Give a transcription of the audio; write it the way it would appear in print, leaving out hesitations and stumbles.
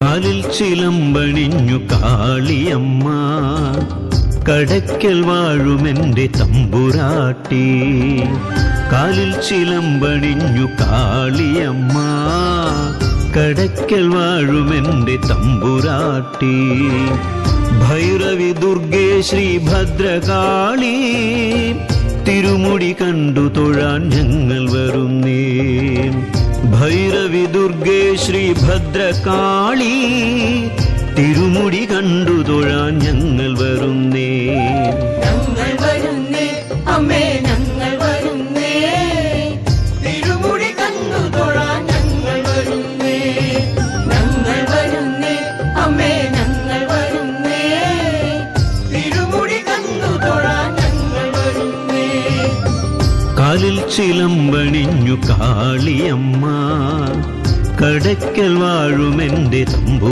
കാലിൽ ചിലമ്പണിഞ്ഞു കാളിയമ്മ, കടയ്ക്കൽ വാഴുമെന്റെ തമ്പുരാട്ടി. കാലിൽ ചിലമ്പണിഞ്ഞു കാളിയമ്മ, കടയ്ക്കൽ വാഴുമെന്റെ തമ്പുരാട്ടി. ഭൈരവി ദുർഗേ ശ്രീ ഭദ്രകാളി, തിരുമുടി കണ്ടു തൊഴാൻ ഞങ്ങൾ വരുന്നേ. ഭൈരവി ദുർഗേ ശ്രീ ഭദ്രകാളി, തിരുമുടി കണ്ടു തൊഴാൻ ഞങ്ങൾ വരുന്നേ. ഞങ്ങൾ വരുന്നേ അമ്മേ, ഞങ്ങൾ വരുന്നേ, തിരുമുടി കണ്ടു തൊഴാൻ ഞങ്ങൾ വരുന്നേ. ഞങ്ങൾ വരുന്നേ അമ്മേ, ഞങ്ങൾ വരുന്നേ, തിരുമുടി കണ്ടു തൊഴാൻ ഞങ്ങൾ വരുന്നേ. കാലിൽ ചിലമ്പണിഞ്ഞു കാളിയമ്മ, കടയ്ക്കൽ വാഴുമെന്റെ തമ്പു